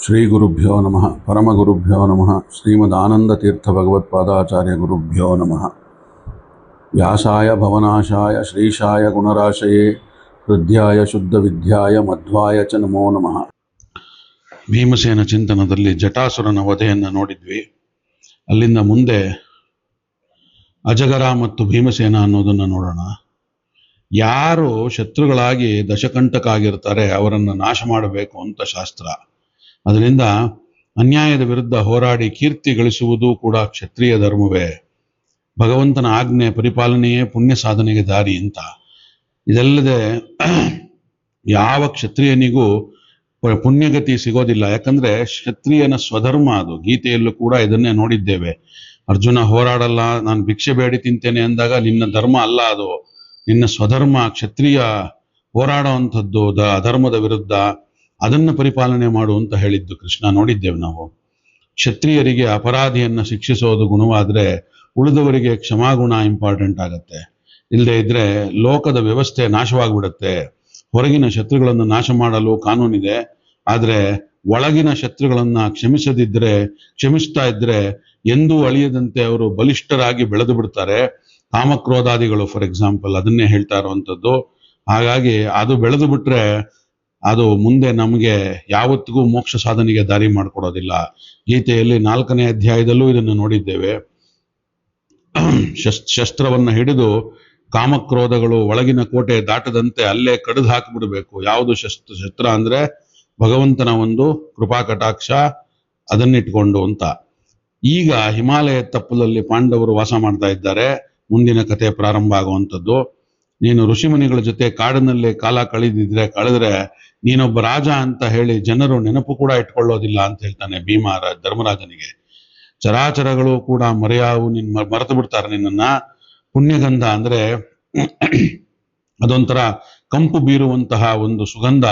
ಶ್ರೀಗುರುಭ್ಯೋ ನಮಃ ಪರಮಗುರುಭ್ಯೋ ನಮಃ ಶ್ರೀಮದಾನಂದತೀರ್ಥಭಗವತ್ಪಾದಾಚಾರ್ಯಗುರುಭ್ಯೋ ನಮಃ ವ್ಯಾಸಾಯ ಭವನಾಶಾಯ ಶ್ರೀಶಾಯ ಗುಣರಾಶಯೇ ಹೃದ್ಯಾಯ ಶುದ್ಧವಿದ್ಯಾಯ ಮಧ್ವಾಯ ಚ ನಮೋ ನಮಃ. ಭೀಮಸೇನ ಚಿಂತನದಲ್ಲಿ ಜಟಾಸುರನ ವಧೆಯನ್ನು ನೋಡಿದ್ವಿ. ಅಲ್ಲಿಂದ ಮುಂದೆ ಅಜಗರ ಮತ್ತು ಭೀಮಸೇನ ಅನ್ನೋದನ್ನು ನೋಡೋಣ. ಯಾರು ಶತ್ರುಗಳಾಗಿ ದಶಕಂಟಕಾಗಿರ್ತಾರೆ ಅವರನ್ನು ನಾಶ ಮಾಡಬೇಕು ಅಂತ ಶಾಸ್ತ್ರ. ಅದರಿಂದ ಅನ್ಯಾಯದ ವಿರುದ್ಧ ಹೋರಾಡಿ ಕೀರ್ತಿ ಗಳಿಸುವುದು ಕೂಡ ಕ್ಷತ್ರಿಯ ಧರ್ಮವೇ. ಭಗವಂತನ ಆಜ್ಞೆ ಪರಿಪಾಲನೆಯೇ ಪುಣ್ಯ ಸಾಧನೆಗೆ ದಾರಿ ಅಂತ. ಇದಲ್ಲದೆ ಯಾವ ಕ್ಷತ್ರಿಯನಿಗೂ ಪುಣ್ಯಗತಿ ಸಿಗೋದಿಲ್ಲ. ಯಾಕಂದ್ರೆ ಕ್ಷತ್ರಿಯನ ಸ್ವಧರ್ಮ ಅದು. ಗೀತೆಯಲ್ಲೂ ಕೂಡ ಇದನ್ನೇ ನೋಡಿದ್ದೇವೆ. ಅರ್ಜುನ ಹೋರಾಡಲ್ಲ, ನಾನು ಭಿಕ್ಷೆ ಬೇಡಿ ತಿಂತೇನೆ ಅಂದಾಗ ನಿನ್ನ ಧರ್ಮ ಅಲ್ಲ ಅದು, ನಿನ್ನ ಸ್ವಧರ್ಮ. ಕ್ಷತ್ರಿಯ ಹೋರಾಡುವಂಥದ್ದು ಅಧರ್ಮದ ವಿರುದ್ಧ, ಅದನ್ನು ಪರಿಪಾಲನೆ ಮಾಡು ಅಂತ ಹೇಳಿದ್ದು ಕೃಷ್ಣ ನೋಡಿದ್ದೇವೆ ನಾವು. ಕ್ಷತ್ರಿಯರಿಗೆ ಅಪರಾಧಿಯನ್ನ ಶಿಕ್ಷಿಸೋದು ಗುಣವಾದ್ರೆ ಉಳಿದವರಿಗೆ ಕ್ಷಮಾಗುಣ ಇಂಪಾರ್ಟೆಂಟ್ ಆಗತ್ತೆ. ಇಲ್ಲದೆ ಇದ್ರೆ ಲೋಕದ ವ್ಯವಸ್ಥೆ ನಾಶವಾಗ್ಬಿಡತ್ತೆ. ಹೊರಗಿನ ಶತ್ರುಗಳನ್ನು ನಾಶ ಮಾಡಲು ಕಾನೂನಿದೆ, ಆದ್ರೆ ಒಳಗಿನ ಶತ್ರುಗಳನ್ನ ಕ್ಷಮಿಸ್ತಾ ಇದ್ರೆ ಎಂದೂ ಅಳಿಯದಂತೆ ಅವರು ಬಲಿಷ್ಠರಾಗಿ ಬೆಳೆದು ಬಿಡ್ತಾರೆ. ಕಾಮಕ್ರೋಧಾದಿಗಳು ಫಾರ್ ಎಕ್ಸಾಂಪಲ್ ಅದನ್ನೇ ಹೇಳ್ತಾ ಇರುವಂಥದ್ದು. ಹಾಗಾಗಿ ಅದು ಬೆಳೆದು ಬಿಟ್ರೆ ಅದು ಮುಂದೆ ನಮಗೆ ಯಾವತ್ತಿಗೂ ಮೋಕ್ಷ ಸಾಧನೆಗೆ ದಾರಿ ಮಾಡಿಕೊಡೋದಿಲ್ಲ. ಗೀತೆಯಲ್ಲಿ 4ನೇ ಅಧ್ಯಾಯದಲ್ಲೂ ಇದನ್ನು ನೋಡಿದ್ದೇವೆ. ಶಸ್ತ್ರವನ್ನ ಹಿಡಿದು ಕಾಮಕ್ರೋಧಗಳು ಒಳಗಿನ ಕೋಟೆ ದಾಟದಂತೆ ಅಲ್ಲೇ ಕಡಿದು ಹಾಕಿಬಿಡ್ಬೇಕು. ಯಾವುದು ಶಸ್ತ್ರ ಅಂದ್ರೆ ಭಗವಂತನ ಒಂದು ಕೃಪಾ ಕಟಾಕ್ಷ, ಅದನ್ನಿಟ್ಕೊಂಡು ಅಂತ. ಈಗ ಹಿಮಾಲಯ ತಪ್ಪಲಲ್ಲಿ ಪಾಂಡವರು ವಾಸ ಮಾಡ್ತಾ ಇದ್ದಾರೆ. ಮುಂದಿನ ಕಥೆ ಪ್ರಾರಂಭ ಆಗುವಂಥದ್ದು. ನೀನು ಋಷಿಮುನಿಗಳ ಜೊತೆ ಕಾಡಿನಲ್ಲಿ ಕಾಲ ಕಳೆದ್ರೆ ನೀನೊಬ್ಬ ರಾಜ ಅಂತ ಹೇಳಿ ಜನರು ನೆನಪು ಕೂಡ ಇಟ್ಕೊಳ್ಳೋದಿಲ್ಲ ಅಂತ ಹೇಳ್ತಾನೆ ಭೀಮ ಧರ್ಮರಾಜನಿಗೆ. ಚರಾಚರಗಳು ಕೂಡ ಮರೆತು ಬಿಡ್ತಾರೆ ನಿನ್ನನ್ನ. ಪುಣ್ಯಗಂಧ ಅಂದ್ರೆ ಅದೊಂಥರ ಕಂಪು ಬೀರುವಂತಹ ಒಂದು ಸುಗಂಧ.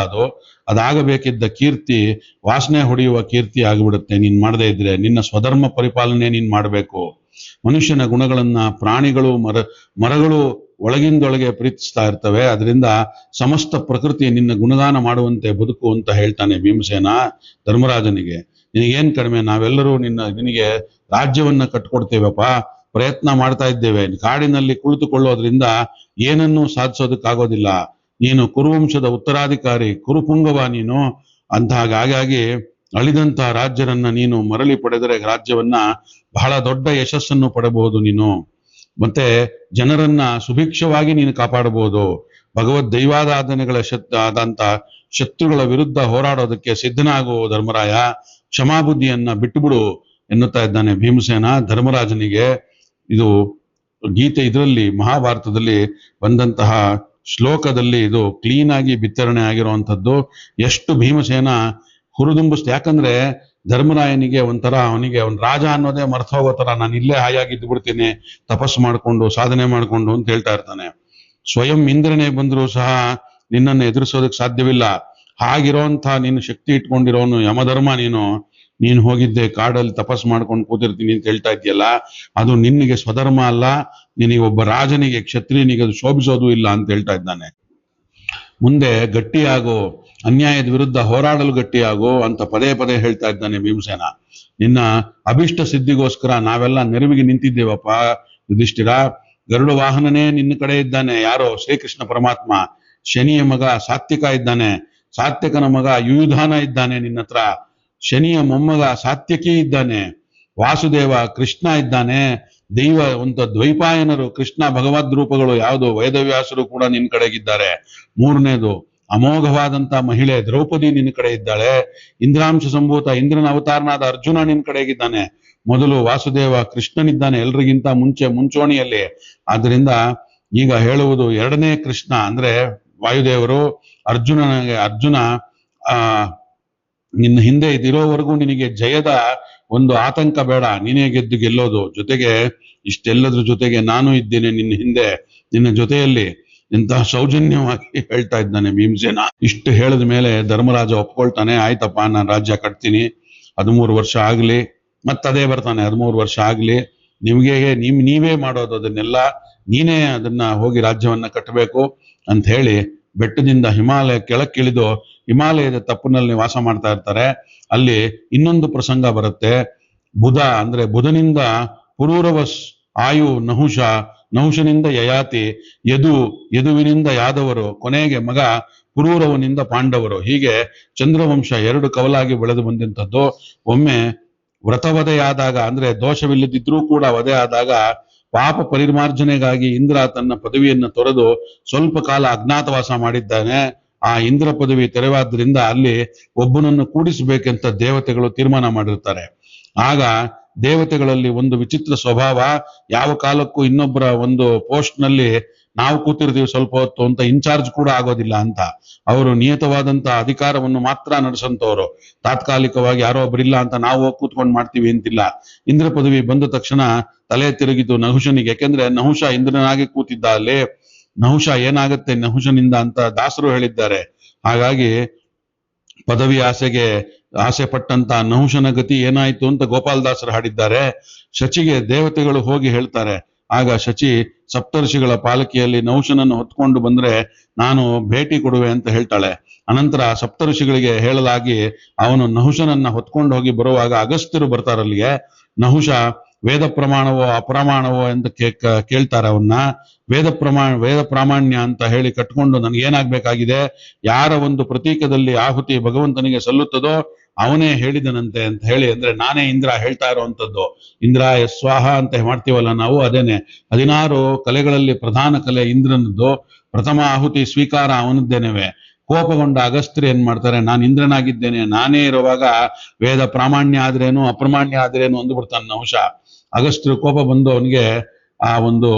ಅದಾಗಬೇಕಿದ್ದ ಕೀರ್ತಿ ವಾಸನೆ ಹೊಡೆಯುವ ಕೀರ್ತಿ ಆಗಿಬಿಡುತ್ತೆ ನೀನ್ ಮಾಡದೇ ಇದ್ರೆ. ನಿನ್ನ ಸ್ವಧರ್ಮ ಪರಿಪಾಲನೆ ನೀನ್ ಮಾಡಬೇಕು. ಮನುಷ್ಯನ ಗುಣಗಳನ್ನ ಪ್ರಾಣಿಗಳು ಮರಗಳು ಒಳಗಿಂದೊಳಗೆ ಪ್ರೀತಿಸ್ತಾ ಇರ್ತವೆ. ಅದರಿಂದ ಸಮಸ್ತ ಪ್ರಕೃತಿ ನಿನ್ನ ಗುಣಗಾನ ಮಾಡುವಂತೆ ಬದುಕು ಅಂತ ಹೇಳ್ತಾನೆ ಭೀಮಸೇನ ಧರ್ಮರಾಜನಿಗೆ. ನಿನಗೇನ್ ಕಡಿಮೆ, ನಾವೆಲ್ಲರೂ ನಿನಗೆ ರಾಜ್ಯವನ್ನ ಕಟ್ಕೊಡ್ತೇವಪ್ಪ, ಪ್ರಯತ್ನ ಮಾಡ್ತಾ ಇದ್ದೇವೆ. ಕಾಡಿನಲ್ಲಿ ಕುಳಿತುಕೊಳ್ಳೋದ್ರಿಂದ ಏನನ್ನೂ ಸಾಧಿಸೋದಕ್ಕಾಗೋದಿಲ್ಲ. ನೀನು ಕುರುವಂಶದ ಉತ್ತರಾಧಿಕಾರಿ, ಕುರುಪುಂಗವ ನೀನು. ಹಾಗಾಗಿ ಅಳಿದಂತಹ ರಾಜ್ಯರನ್ನ ನೀನು ಮರಳಿ ಪಡೆದರೆ ರಾಜ್ಯವನ್ನ ಬಹಳ ದೊಡ್ಡ ಯಶಸ್ಸನ್ನು ಪಡೆಬಹುದು ನೀನು. ಮತ್ತೆ ಜನರನ್ನ ಸುಭಿಕ್ಷವಾಗಿ ನೀನು ಕಾಪಾಡಬಹುದು. ಭಗವದ್ ದೈವಾರಾಧನೆಗಳ ಆದಂತ ಶತ್ರುಗಳ ವಿರುದ್ಧ ಹೋರಾಡೋದಕ್ಕೆ ಸಿದ್ಧನಾಗು ಧರ್ಮರಾಯ. ಕ್ಷಮಾಬುದ್ಧಿಯನ್ನ ಬಿಟ್ಟುಬಿಡು ಎನ್ನುತ್ತಾ ಇದ್ದಾನೆ ಭೀಮಸೇನ ಧರ್ಮರಾಜನಿಗೆ. ಇದು ಗೀತೆ ಇದರಲ್ಲಿ ಮಹಾಭಾರತದಲ್ಲಿ ಬಂದಂತಹ ಶ್ಲೋಕದಲ್ಲಿ ಇದು ಕ್ಲೀನ್ ಆಗಿ ಬಿತ್ತರಣೆ ಆಗಿರುವಂಥದ್ದು. ಎಷ್ಟು ಭೀಮಸೇನ ಹುರಿದುಂಬಿಸ್ತು. ಯಾಕಂದ್ರೆ ಧರ್ಮರಾಯನಿಗೆ ಅವನಿಗೆ ರಾಜ ಅನ್ನೋದೇ ಮರ್ತ ಹೋಗೋ ತರ, ನಾನು ಇಲ್ಲೇ ಹಾಯಾಗಿದ್ದು ಬಿಡ್ತೀನಿ ತಪಸ್ಸು ಮಾಡ್ಕೊಂಡು ಸಾಧನೆ ಮಾಡ್ಕೊಂಡು ಅಂತ ಹೇಳ್ತಾ ಇರ್ತಾನೆ. ಸ್ವಯಂ ಇಂದ್ರನೇ ಬಂದ್ರು ಸಹ ನಿನ್ನನ್ನು ಎದುರಿಸೋದಕ್ಕೆ ಸಾಧ್ಯವಿಲ್ಲ. ಹಾಗಿರೋಂಥ ನೀನು ಶಕ್ತಿ ಇಟ್ಕೊಂಡಿರೋನು ಯಮಧರ್ಮ. ನೀನು ಹೋಗಿದ್ದೆ ಕಾಡಲ್ಲಿ ತಪಸ್ಸು ಮಾಡ್ಕೊಂಡು ಕೂತಿರ್ತೀನಿ ಅಂತ ಹೇಳ್ತಾ ಇದೆಯಲ್ಲ, ಅದು ನಿನ್ನಿಗೆ ಸ್ವಧರ್ಮ ಅಲ್ಲ. ನಿನಗೆ ಒಬ್ಬ ರಾಜನಿಗೆ ಕ್ಷತ್ರಿಯನಿಗೆ ಅದು ಶೋಭಿಸೋದು ಇಲ್ಲ ಅಂತ ಹೇಳ್ತಾ ಇದ್ದಾನೆ. ಮುಂದೆ ಗಟ್ಟಿಯಾಗೋ, ಅನ್ಯಾಯದ ವಿರುದ್ಧ ಹೋರಾಡಲು ಗಟ್ಟಿಯಾಗೋ ಅಂತ ಪದೇ ಪದೇ ಹೇಳ್ತಾ ಇದ್ದಾನೆ ಭೀಮಸೇನ. ನಿನ್ನ ಅಭಿಷ್ಟ ಸಿದ್ಧಿಗೋಸ್ಕರ ನಾವೆಲ್ಲ ನೆರವಿಗೆ ನಿಂತಿದ್ದೇವಪ್ಪ ಯುಧಿಷ್ಠಿರ. ಗರುಡ ವಾಹನನೇ ನಿನ್ನ ಕಡೆ ಇದ್ದಾನೆ. ಯಾರೋ ಶ್ರೀಕೃಷ್ಣ ಪರಮಾತ್ಮ. ಶನಿಯ ಮಗ ಸಾತ್ವಿಕ ಇದ್ದಾನೆ. ಸಾತ್ವಿಕನ ಮಗ ಯುಯುಧಾನ ಇದ್ದಾನೆ ನಿನ್ನ ಹತ್ರ. ಶನಿಯ ಮೊಮ್ಮಗ ಸಾತ್ಯಕಿ ಇದ್ದಾನೆ. ವಾಸುದೇವ ಕೃಷ್ಣ ಇದ್ದಾನೆ. ದೈವ ಒಂದು ದ್ವೈಪಾಯನರು ಕೃಷ್ಣ ಭಗವದ್ ರೂಪಗಳು ಯಾವುದು ವೇದವ್ಯಾಸರು ಕೂಡ ನಿನ್ ಕಡೆಗಿದ್ದಾರೆ. 3ನೇದು ಅಮೋಘವಾದಂತ ಮಹಿಳೆ ದ್ರೌಪದಿ ನಿನ್ನ ಕಡೆ ಇದ್ದಾಳೆ. ಇಂದ್ರಾಂಶ ಸಂಭೂತ ಇಂದ್ರನ ಅವತಾರನಾದ ಅರ್ಜುನ ನಿನ್ ಕಡೆಗಿದ್ದಾನೆ. ಮೊದಲು ವಾಸುದೇವ ಕೃಷ್ಣನಿದ್ದಾನೆ ಎಲ್ರಿಗಿಂತ ಮುಂಚೋಣಿಯಲ್ಲಿ. ಆದ್ರಿಂದ ಈಗ ಹೇಳುವುದು 2ನೇ ಕೃಷ್ಣ ಅಂದ್ರೆ ವಾಯುದೇವರು. ಅರ್ಜುನ ನಿನ್ನ ಹಿಂದೆ ಇದಿರೋವರೆಗೂ ನಿನಗೆ ಜಯದ ಒಂದು ಆತಂಕ ಬೇಡ. ನೀನೇ ಗೆಲ್ಲೋದು. ಜೊತೆಗೆ ಇಷ್ಟೆಲ್ಲದ್ರ ಜೊತೆಗೆ ನಾನು ಇದ್ದೇನೆ ನಿನ್ನ ಹಿಂದೆ, ನಿನ್ನ ಜೊತೆಯಲ್ಲಿ. ಇಂತಹ ಸೌಜನ್ಯವಾಗಿ ಹೇಳ್ತಾ ಇದ್ದಾನೆ ಭೀಮಸೇನ. ಇಷ್ಟು ಹೇಳಿದ ಮೇಲೆ ಧರ್ಮರಾಜ ಒಪ್ಕೊಳ್ತಾನೆ. ಆಯ್ತಪ್ಪ, ನಾನು ರಾಜ್ಯ ಕಟ್ತೀನಿ, 13 ವರ್ಷ ಆಗ್ಲಿ. ಮತ್ತದೇ ಬರ್ತಾನೆ, 13 ವರ್ಷ ಆಗ್ಲಿ, ನೀವೇ ಮಾಡೋದು ಅದನ್ನೆಲ್ಲ, ನೀನೇ ಅದನ್ನ ಹೋಗಿ ರಾಜ್ಯವನ್ನ ಕಟ್ಟಬೇಕು ಅಂತ ಹೇಳಿ ಬೆಟ್ಟದಿಂದ ಹಿಮಾಲಯ ಕೆಳಕ್ಕಿಳಿದು ಹಿಮಾಲಯದ ತಪ್ಪನಲ್ಲಿ ವಾಸ ಮಾಡ್ತಾ ಇರ್ತಾರೆ. ಅಲ್ಲಿ ಇನ್ನೊಂದು ಪ್ರಸಂಗ ಬರುತ್ತೆ. ಬುಧ ಅಂದ್ರೆ ಬುಧನಿಂದ ಪುರೂರವಸ್ ಆಯು ನಹುಷ, ನಹುಷನಿಂದ ಯಯಾತಿ, ಯದುವಿನಿಂದ ಯಾದವರು, ಕೊನೆಗೆ ಮಗ ಪುರೂರವನಿಂದ ಪಾಂಡವರು. ಹೀಗೆ ಚಂದ್ರವಂಶ ಎರಡು ಕವಲಾಗಿ ಬೆಳೆದು ಬಂದಂಥದ್ದು. ಒಮ್ಮೆ ವ್ರತವಧೆಯಾದಾಗ ಅಂದ್ರೆ ದೋಷವಿಲ್ಲದಿದ್ರೂ ಕೂಡ ವಧೆ ಆದಾಗ ಪಾಪ ಪರಿಮಾರ್ಜನೆಗಾಗಿ ಇಂದ್ರ ತನ್ನ ಪದವಿಯನ್ನು ತೊರೆದು ಸ್ವಲ್ಪ ಕಾಲ ಅಜ್ಞಾತವಾಸ ಮಾಡಿದ್ದಾನೆ. ಆ ಇಂದ್ರ ಪದವಿ ತೆರವಾದ್ರಿಂದ ಅಲ್ಲಿ ಒಬ್ಬನನ್ನು ಕೂಡಿಸಬೇಕೆಂತ ದೇವತೆಗಳು ತೀರ್ಮಾನ ಮಾಡಿರ್ತಾರೆ. ಆಗ ದೇವತೆಗಳಲ್ಲಿ ಒಂದು ವಿಚಿತ್ರ ಸ್ವಭಾವ, ಯಾವ ಕಾಲಕ್ಕೂ ಇನ್ನೊಬ್ಬರ ಒಂದು ಪೋಸ್ಟ್ ನಲ್ಲಿ ನಾವು ಕೂತಿರ್ತೀವಿ ಸ್ವಲ್ಪ ಹೊತ್ತು ಅಂತ ಇನ್ಚಾರ್ಜ್ ಕೂಡ ಆಗೋದಿಲ್ಲ ಅಂತ. ಅವರು ನಿಯತವಾದಂತ ಅಧಿಕಾರವನ್ನು ಮಾತ್ರ ನಡೆಸಂತವ್ರು. ತಾತ್ಕಾಲಿಕವಾಗಿ ಯಾರೋ ಒಬ್ಬರಿಲ್ಲ ಅಂತ ನಾವು ಹೋಗಿ ಕೂತ್ಕೊಂಡು ಮಾಡ್ತೀವಿ ಅಂತಿಲ್ಲ. ಇಂದ್ರ ಪದವಿ ಬಂದ ತಕ್ಷಣ ತಲೆ ತಿರುಗಿತು ನಹುಷನಿಗೆ. ಯಾಕೆಂದ್ರೆ ನಹುಷ ಇಂದ್ರನಾಗಿ ಕೂತಿದ್ದ ಅಲ್ಲಿ. ನಹುಷ ಏನಾಗತ್ತೆ ನಹುಷನಿಂದ ಅಂತ ದಾಸರು ಹೇಳಿದ್ದಾರೆ. ಹಾಗಾಗಿ ಪದವಿ ಆಸೆ ಪಟ್ಟಂತ ನಹುಷನ ಗತಿ ಏನಾಯ್ತು ಅಂತ ಗೋಪಾಲದಾಸರು ಹಾಡಿದ್ದಾರೆ. ಶಚಿಗೆ ದೇವತೆಗಳು ಹೋಗಿ ಹೇಳ್ತಾರೆ. ಆಗ ಶಚಿ ಸಪ್ತರ್ಷಿಗಳ ಪಾಲಕಿಯಲ್ಲಿ ನಹುಷನನ್ನು ಹೊತ್ಕೊಂಡು ಬಂದ್ರೆ ನಾನು ಭೇಟಿ ಕೊಡುವೆ ಅಂತ ಹೇಳ್ತಾಳೆ. ಅನಂತರ ಸಪ್ತರ್ಷಿಗಳಿಗೆ ಹೇಳಲಾಗಿ ಅವನು ನಹುಷನನ್ನ ಹೊತ್ಕೊಂಡು ಹೋಗಿ ಬರುವಾಗ ಅಗಸ್ತ್ಯರು ಬರ್ತಾರಲ್ಲಿಗೆ. ನಹುಷ ವೇದ ಪ್ರಮಾಣವೋ ಅಪ್ರಮಾಣವೋ ಅಂತ ಕೇಳ್ತಾರೆ ಅವನ್ನ. ವೇದ ಪ್ರಾಮಾಣ್ಯ ಅಂತ ಹೇಳಿ ಕಟ್ಕೊಂಡು ನನಗೇನಾಗ್ಬೇಕಾಗಿದೆ, ಯಾರ ಒಂದು ಪ್ರತೀಕದಲ್ಲಿ ಆಹುತಿ ಭಗವಂತನಿಗೆ ಸಲ್ಲುತ್ತದೋ ಅವನೇ ಹೇಳಿದನಂತೆ ಅಂತ ಹೇಳಿ, ಅಂದ್ರೆ ನಾನೇ ಇಂದ್ರ ಹೇಳ್ತಾ ಇರುವಂತದ್ದು. ಇಂದ್ರ ಯಸ್ವಾಹ ಅಂತ ಮಾಡ್ತೀವಲ್ಲ ನಾವು, ಅದೇನೆ 16 ಕಲೆಗಳಲ್ಲಿ ಪ್ರಧಾನ ಕಲೆ ಇಂದ್ರನದ್ದು. ಪ್ರಥಮ ಆಹುತಿ ಸ್ವೀಕಾರ ಅವನದ್ದೇನೆವೆ. ಕೋಪಗೊಂಡ ಅಗಸ್ತ್ಯರು ಏನ್ ಮಾಡ್ತಾರೆ, ನಾನು ಇಂದ್ರನಾಗಿದ್ದೇನೆ, ನಾನೇ ಇರುವಾಗ ವೇದ ಪ್ರಾಮಾಣ್ಯ ಆದ್ರೇನು ಅಪ್ರಮಾಣ್ಯ ಆದ್ರೇನು ಅಂದ್ಬಿಡ್ತಾನೆ ನಹುಷ. ಅಗಸ್ತ್ಯರು ಕೋಪ ಬಂದು ಅವನಿಗೆ ಆ ಒಂದು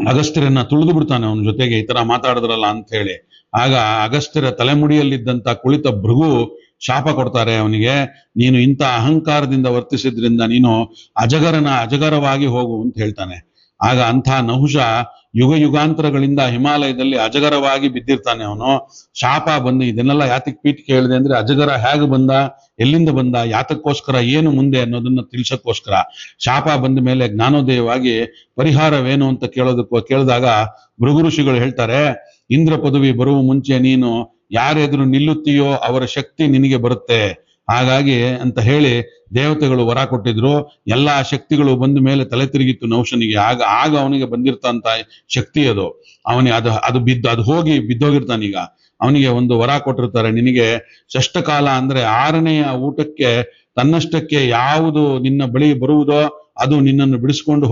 ಅಗಸ್ತ್ಯರನ್ನ ತುಳಿದು ಬಿಡ್ತಾನೆ ಅವನ ಜೊತೆಗೆ, ಈ ತರ ಮಾತಾಡಿದ್ರಲ್ಲ ಅಂತ ಹೇಳಿ. ಆಗ ಅಗಸ್ತ್ಯರ ತಲೆಮುಡಿಯಲ್ಲಿದ್ದಂತ ಕುಳಿತ ಭೃಗು ಶಾಪ ಕೊಡ್ತಾರೆ ಅವನಿಗೆ, ನೀನು ಇಂಥ ಅಹಂಕಾರದಿಂದ ವರ್ತಿಸಿದ್ರಿಂದ ನೀನು ಅಜಗರವಾಗಿ ಹೋಗು ಅಂತ ಹೇಳ್ತಾನೆ. ಆಗ ಅಂಥ ನಹುಷ ಯುಗಾಂತರಗಳಿಂದ ಹಿಮಾಲಯದಲ್ಲಿ ಅಜಗರವಾಗಿ ಬಿದ್ದಿರ್ತಾನೆ ಅವನು. ಶಾಪ ಬಂದು ಇದನ್ನೆಲ್ಲ ಯಾತಕ್ ಪೀಠಿಕೆ ಹೇಳಿದೆ ಅಂದ್ರೆ, ಅಜಗರ ಹೇಗೆ ಬಂದ, ಎಲ್ಲಿಂದ ಬಂದ, ಯಾತಕ್ಕೋಸ್ಕರ, ಏನು ಮುಂದೆ ಅನ್ನೋದನ್ನ ತಿಳಿಸಕ್ಕೋಸ್ಕರ. ಶಾಪ ಬಂದ ಮೇಲೆ ಜ್ಞಾನೋದಯವಾಗಿ ಪರಿಹಾರವೇನು ಅಂತ ಕೇಳಿದಾಗ ಭೃಗು ಋಷಿಗಳು ಹೇಳ್ತಾರೆ, ಇಂದ್ರ ಪದವಿ ಬರುವ ಮುಂಚೆ ನೀನು ಯಾರೆದುರು ನಿಲ್ಲುತ್ತೀಯೋ ಅವರ ಶಕ್ತಿ ನಿನಗೆ ಬರುತ್ತೆ. ಹಾಗಾಗಿ ಅಂತ ಹೇಳಿ ದೇವತೆಗಳು ವರ ಕೊಟ್ಟಿದ್ರು. ಎಲ್ಲಾ ಶಕ್ತಿಗಳು ಬಂದ ಮೇಲೆ ತಲೆ ತಿರುಗಿತ್ತು ನಹುಷನಿಗೆ. ಆಗ ಅವನಿಗೆ ಬಂದಿರ್ತಂತ ಶಕ್ತಿ ಅದು. ಅವನಿಗೆ ಅದು ಹೋಗಿ ಬಿದ್ದೋಗಿರ್ತಾನೀಗ. ಅವನಿಗೆ ಒಂದು ವರ ಕೊಟ್ಟಿರ್ತಾರೆ, ನಿನಗೆ ಷಷ್ಠಕಾಲ ಅಂದ್ರೆ 6ನೆಯ ಊಟಕ್ಕೆ ತನ್ನಷ್ಟಕ್ಕೆ ಯಾವುದು ನಿನ್ನ ಬಳಿ ಬರುವುದೋ ಅದು ನಿನ್ನನ್ನು ಬಿಡಿಸ್ಕೊಂಡು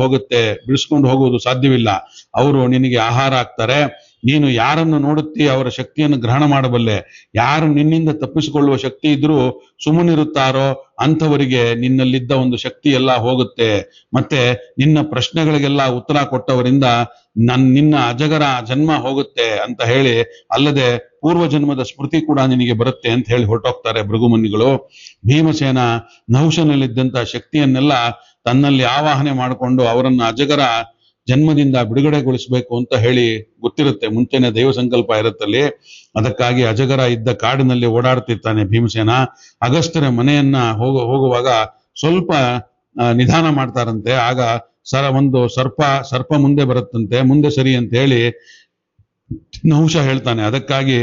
ಹೋಗುವುದು ಸಾಧ್ಯವಿಲ್ಲ. ಅವರು ನಿನಗೆ ಆಹಾರ ಆಗ್ತಾರೆ. ನೀನು ಯಾರನ್ನು ನೋಡುತ್ತೀ ಅವರ ಶಕ್ತಿಯನ್ನು ಗ್ರಹಣ ಮಾಡಬಲ್ಲೆ. ಯಾರು ನಿನ್ನಿಂದ ತಪ್ಪಿಸಿಕೊಳ್ಳುವ ಶಕ್ತಿ ಇದ್ರೂ ಸುಮ್ಮನಿರುತ್ತಾರೋ ಅಂಥವರಿಗೆ ನಿನ್ನಲ್ಲಿದ್ದ ಒಂದು ಶಕ್ತಿ ಎಲ್ಲ ಹೋಗುತ್ತೆ. ಮತ್ತೆ ನಿನ್ನ ಪ್ರಶ್ನೆಗಳಿಗೆಲ್ಲ ಉತ್ತರ ಕೊಟ್ಟವರಿಂದ ನಿನ್ನ ಅಜಗರ ಜನ್ಮ ಹೋಗುತ್ತೆ ಅಂತ ಹೇಳಿ, ಅಲ್ಲದೆ ಪೂರ್ವ ಜನ್ಮದ ಸ್ಮೃತಿ ಕೂಡ ನಿನಗೆ ಬರುತ್ತೆ ಅಂತ ಹೇಳಿ ಹೊರಟೋಗ್ತಾರೆ ಭೃಗುಮುನಿಗಳು. ಭೀಮಸೇನ ನಹುಷನಲ್ಲಿದ್ದಂತ ಶಕ್ತಿಯನ್ನೆಲ್ಲ ತನ್ನಲ್ಲಿ ಆವಾಹನೆ ಮಾಡಿಕೊಂಡು ಅವರನ್ನ ಅಜಗರ ಜನ್ಮದಿಂದ ಬಿಡುಗಡೆಗೊಳಿಸಬೇಕು ಅಂತ ಹೇಳಿ ಗೊತ್ತಿರುತ್ತೆ, ಮುಂಚೆನೆ ದೈವ ಸಂಕಲ್ಪ ಇರುತ್ತಲ್ಲಿ. ಅದಕ್ಕಾಗಿ ಅಜಗರ ಇದ್ದ ಕಾಡಿನಲ್ಲಿ ಓಡಾಡ್ತಿರ್ತಾನೆ ಭೀಮಸೇನ. ಅಗಸ್ತ್ಯರ ಮನೆಯನ್ನ ಹೋಗುವಾಗ ಸ್ವಲ್ಪ ನಿಧಾನ ಮಾಡ್ತಾರಂತೆ. ಆಗ ಒಂದು ಸರ್ಪ ಮುಂದೆ ಬರುತ್ತಂತೆ, ಮುಂದೆ ಸರಿ ಅಂತ ಹೇಳಿ ನಹುಷ ಹೇಳ್ತಾನೆ. ಅದಕ್ಕಾಗಿ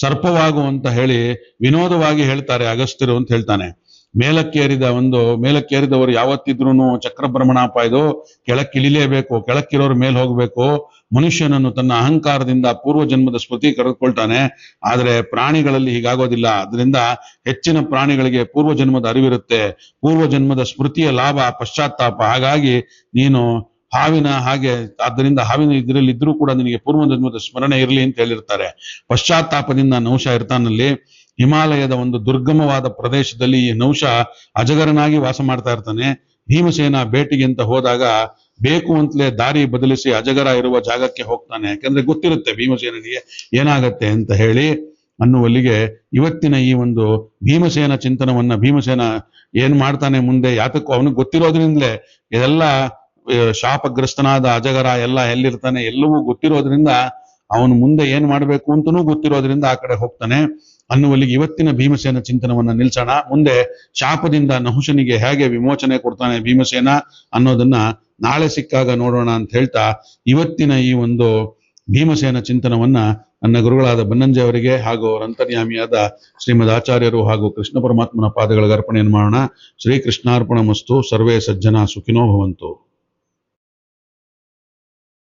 ಸರ್ಪವಾಗು ಅಂತ ಹೇಳಿ ವಿನೋದವಾಗಿ ಹೇಳ್ತಾರೆ ಅಗಸ್ತ್ಯರು ಅಂತ ಹೇಳ್ತಾನೆ. ಮೇಲಕ್ಕೇರಿದವರು ಯಾವತ್ತಿದ್ರೂ ಚಕ್ರಭ್ರಮಣಾಪಾಯದು ಕೆಳಕ್ಕಿಳಿಲೇಬೇಕು, ಕೆಳಕ್ಕಿರೋರು ಮೇಲ್ ಹೋಗ್ಬೇಕು. ಮನುಷ್ಯನನ್ನು ತನ್ನ ಅಹಂಕಾರದಿಂದ ಪೂರ್ವ ಜನ್ಮದ ಸ್ಮೃತಿ ಕರೆದುಕೊಳ್ತಾನೆ. ಆದ್ರೆ ಪ್ರಾಣಿಗಳಲ್ಲಿ ಹೀಗಾಗೋದಿಲ್ಲ. ಅದರಿಂದ ಹೆಚ್ಚಿನ ಪ್ರಾಣಿಗಳಿಗೆ ಪೂರ್ವ ಜನ್ಮದ ಅರಿವಿರುತ್ತೆ. ಪೂರ್ವ ಜನ್ಮದ ಸ್ಮೃತಿಯ ಲಾಭ ಪಶ್ಚಾತ್ತಾಪ. ಹಾಗಾಗಿ ನೀನು ಹಾವಿನ ಹಾಗೆ, ಆದ್ದರಿಂದ ಹಾವಿನ ಇದ್ರಲ್ಲಿದ್ರೂ ಕೂಡ ನಿನಗೆ ಪೂರ್ವ ಜನ್ಮದ ಸ್ಮರಣೆ ಇರಲಿ ಅಂತ ಹೇಳಿರ್ತಾರೆ. ಪಶ್ಚಾತ್ತಾಪದಿಂದ ನಹುಷ ಇರ್ತಾನಲ್ಲಿ. ಹಿಮಾಲಯದ ಒಂದು ದುರ್ಗಮವಾದ ಪ್ರದೇಶದಲ್ಲಿ ಈ ನಹುಷ ಅಜಗರನಾಗಿ ವಾಸ ಮಾಡ್ತಾ ಇರ್ತಾನೆ. ಭೀಮಸೇನ ಭೇಟಿಗೆ ಅಂತ ಹೋದಾಗ ಬೇಕು ಅಂತಲೇ ದಾರಿ ಬದಲಿಸಿ ಅಜಗರ ಇರುವ ಜಾಗಕ್ಕೆ ಹೋಗ್ತಾನೆ. ಯಾಕಂದ್ರೆ ಗೊತ್ತಿರುತ್ತೆ ಭೀಮಸೇನಿಗೆ ಏನಾಗತ್ತೆ ಅಂತ ಹೇಳಿ ಅನ್ನುವಲ್ಲಿಗೆ ಇವತ್ತಿನ ಈ ಒಂದು ಭೀಮಸೇನ ಚಿಂತನವನ್ನ, ಭೀಮಸೇನ ಏನ್ ಮಾಡ್ತಾನೆ ಮುಂದೆ, ಯಾತಕ್ಕೂ ಅವನಿಗೆ ಗೊತ್ತಿರೋದ್ರಿಂದಲೇ ಇದೆಲ್ಲ ಶಾಪಗ್ರಸ್ತನಾದ ಅಜಗರ ಎಲ್ಲ ಎಲ್ಲಿರ್ತಾನೆ ಎಲ್ಲವೂ ಗೊತ್ತಿರೋದ್ರಿಂದ, ಅವನು ಮುಂದೆ ಏನ್ ಮಾಡ್ಬೇಕು ಅಂತನೂ ಗೊತ್ತಿರೋದ್ರಿಂದ ಆ ಕಡೆ ಹೋಗ್ತಾನೆ ಅನ್ನುವಲ್ಲಿಗೆ ಇವತ್ತಿನ ಭೀಮಸೇನ ಚಿಂತನವನ್ನ ನಿಲ್ಸೋಣ. ಮುಂದೆ ಶಾಪದಿಂದ ನಹುಷನಿಗೆ ಹೇಗೆ ವಿಮೋಚನೆ ಕೊಡ್ತಾನೆ ಭೀಮಸೇನ ಅನ್ನೋದನ್ನ ನಾಳೆ ಸಿಕ್ಕಾಗ ನೋಡೋಣ ಅಂತ ಹೇಳ್ತಾ ಇವತ್ತಿನ ಈ ಒಂದು ಭೀಮಸೇನ ಚಿಂತನವನ್ನ ನನ್ನ ಗುರುಗಳಾದ ಬನ್ನಂಜೆ ಅವರಿಗೆ ಹಾಗೂ ಅವರ ಅಂತರ್ಯಾಮಿಯಾದ ಶ್ರೀಮದ್ ಆಚಾರ್ಯರು ಹಾಗೂ ಕೃಷ್ಣ ಪರಮಾತ್ಮನ ಪಾದಗಳಿಗೆ ಅರ್ಪಣೆಯನ್ನು ಮಾಡೋಣ. ಶ್ರೀಕೃಷ್ಣಾರ್ಪಣ ಮಸ್ತು. ಸರ್ವೇ ಸಜ್ಜನ ಸುಖಿನೋ ಭವಂತು.